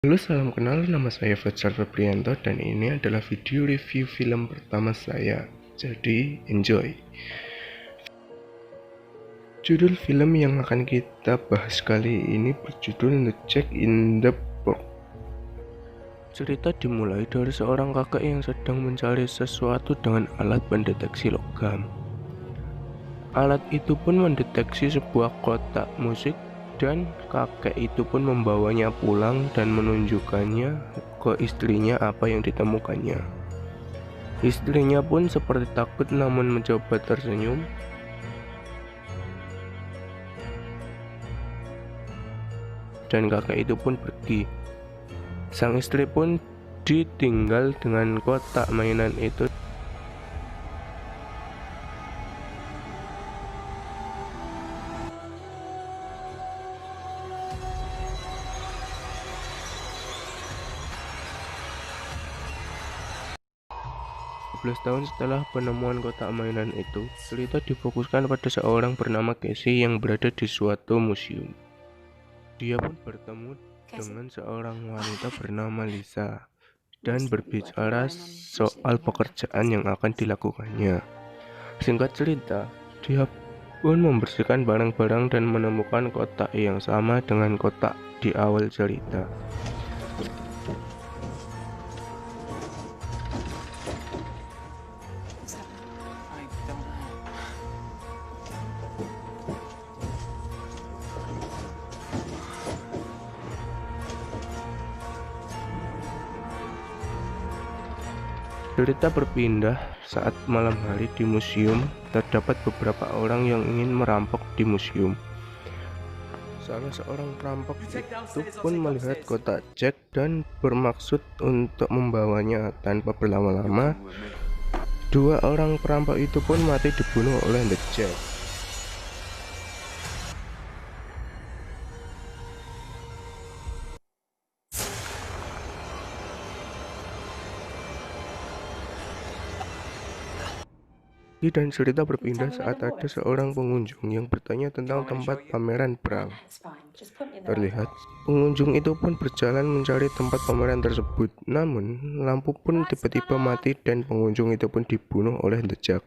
Halo, salam kenal, nama saya Fajar Febrianto dan ini adalah video review film pertama saya. Jadi, enjoy. Judul film yang akan kita bahas kali ini berjudul The Jack in the Box. Cerita dimulai dari seorang kakek yang sedang mencari sesuatu dengan alat pendeteksi logam. Alat itu pun mendeteksi sebuah kotak musik dan kakek itu pun membawanya pulang dan menunjukkannya ke istrinya apa yang ditemukannya. Istrinya pun seperti takut namun mencoba tersenyum. Dan kakek itu pun pergi. Sang istri pun ditinggal dengan kotak mainan itu. Tahun setelah penemuan kotak mainan itu, cerita difokuskan pada seorang bernama Casey yang berada di suatu museum. Dia pun bertemu dengan seorang wanita bernama Lisa dan berbicara soal pekerjaan yang akan dilakukannya. Singkat cerita, dia pun membersihkan barang-barang dan menemukan kotak yang sama dengan kotak di awal cerita. Cerita berpindah saat malam hari di museum. Terdapat beberapa orang yang ingin merampok di museum. Salah seorang perampok itu pun melihat kotak Jack dan bermaksud untuk membawanya. Tanpa berlama-lama, dua orang perampok itu pun mati dibunuh oleh The Jack. Dan cerita berpindah saat ada seorang pengunjung yang bertanya tentang tempat pameran perang. Terlihat pengunjung itu pun berjalan mencari tempat pameran tersebut. Namun lampu pun tiba-tiba mati dan pengunjung itu pun dibunuh oleh The Jack.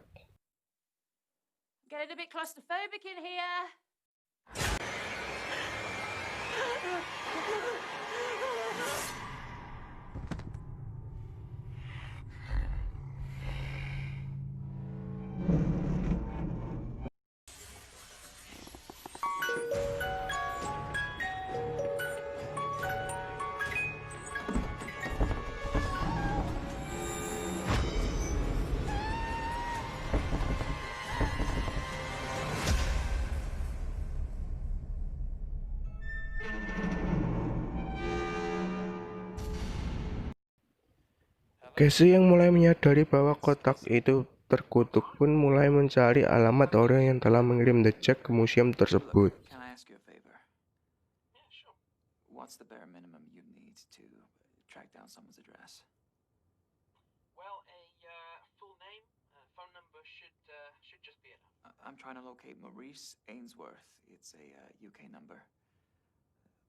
Casey yang mulai menyadari bahwa kotak itu terkutuk pun mulai mencari alamat orang yang telah mengirim The Jack ke museum tersebut. Can I ask you a favor? Yeah, sure. What's the bare minimum you need to track down someone's address? Well, a full name, phone number should just be enough. I'm trying to locate Maurice Ainsworth. It's a UK number.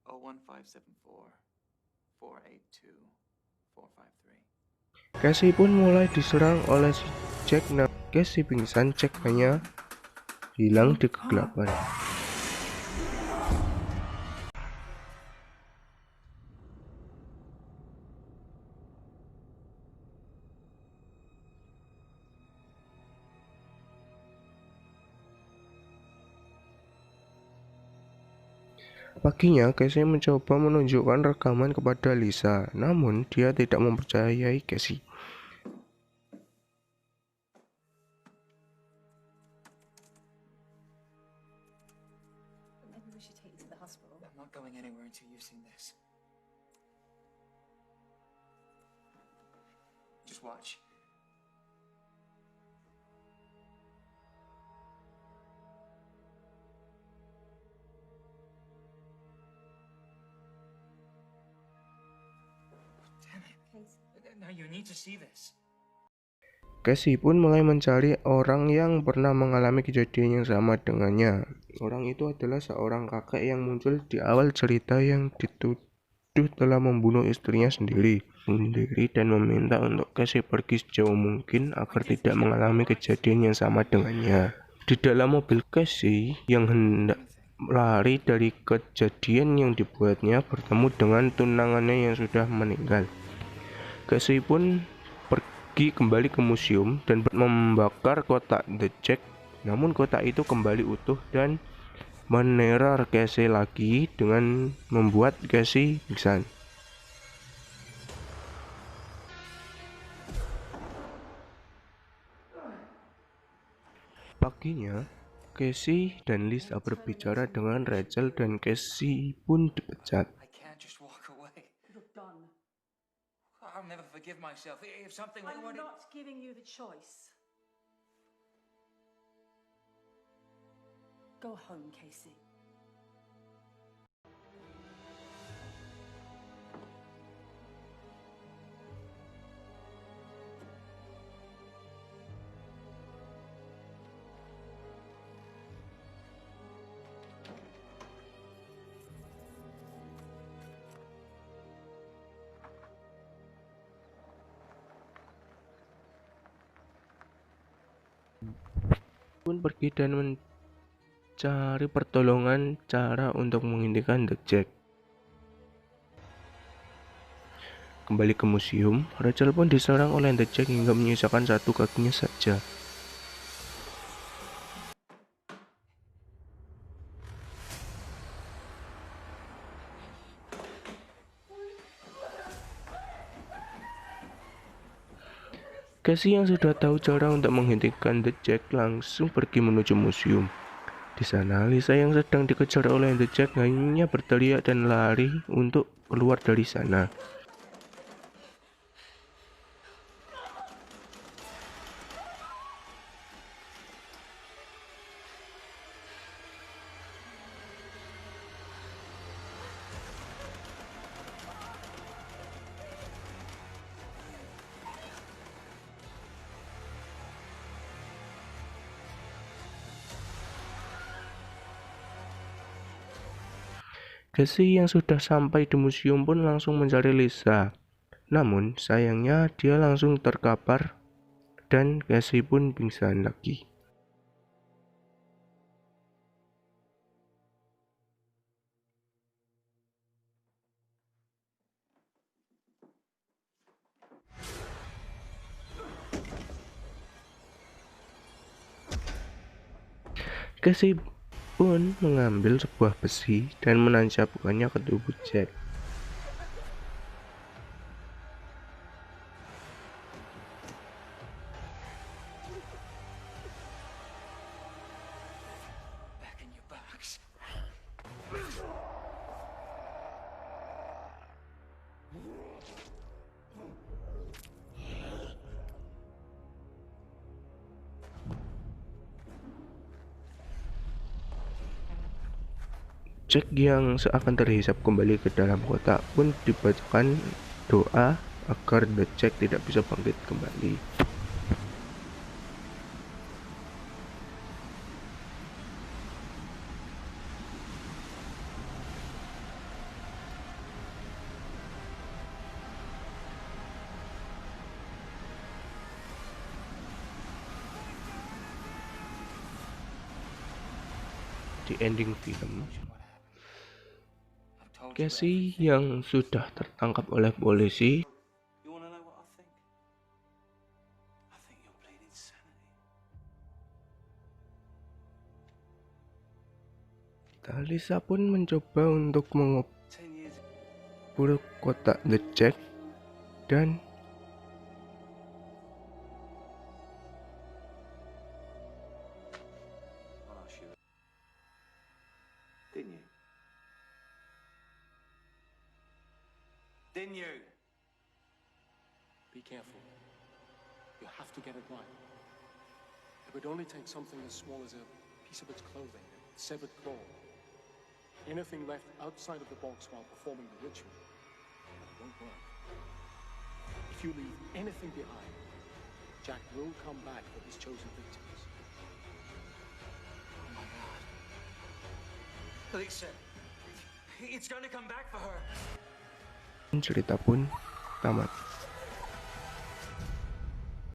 01574 482 453. Casey pun mulai diserang oleh si Jack. Casey pingsan, Jack hanya hilang di kegelapan. Paginya, Casey mencoba menunjukkan rekaman kepada Lisa, namun dia tidak mempercayai Casey. Maybe we should take you to the hospital. I'm not going anywhere until you've seen this. Just watch. Damn it. Now you need to see this. Casey pun mulai mencari orang yang pernah mengalami kejadian yang sama dengannya. Orang itu adalah seorang kakek yang muncul di awal cerita yang dituduh dituduh telah membunuh istrinya sendiri dan meminta untuk Casey pergi sejauh mungkin agar tidak mengalami kejadian yang sama dengannya. Di dalam mobil, Casey yang hendak lari dari kejadian yang dibuatnya bertemu dengan tunangannya yang sudah meninggal. Casey pun pergi kembali ke museum dan membakar kotak The Jack, namun kotak itu kembali utuh dan meneror Casey lagi dengan membuat Casey pingsan. Paginya, Casey dan Lisa berbicara dengan Rachel dan Casey pun dipecat. I can't just walk away. You're done. I'll never forgive myself. If something like I'm what not giving you the choice. Go home, Casey. Pun pergi dan mencari pertolongan cara untuk menghentikan The Jack. Kembali ke museum, Rachel pun diserang oleh The Jack hingga menyisakan satu kakinya saja. Casey yang sudah tahu cara untuk menghentikan The Jack langsung pergi menuju museum. Di sana, Lisa yang sedang dikejar oleh The Jack hanya berteriak dan lari untuk keluar dari sana. Casey yang sudah sampai di museum pun langsung mencari Lisa. Namun, sayangnya dia langsung terkapar dan Casey pun pingsan lagi. Casey pun mengambil sebuah besi dan menancapkannya ke tubuh Jack. back in your box? Jack yang seakan terhisap kembali ke dalam kotak pun dibacakan doa agar The Jack tidak bisa bangkit kembali. Di ending film, I've told you Casey everything. yang sudah tertangkap oleh polisi You want to know what I think? I think you're bleeding insanity. Lisa pun mencoba untuk 10 years ago. mengubur kotak The Jack dan I'll ask you. Didn't you? Didn't you? Be careful. You have to get it right. It would only take something as small as a piece of its clothing, a severed claw. Anything left outside of the box while performing the ritual, and it won't work. If you leave anything behind, Jack will come back for his chosen victims. Oh my God. Lisa, it's going to come back for her. Cerita pun tamat.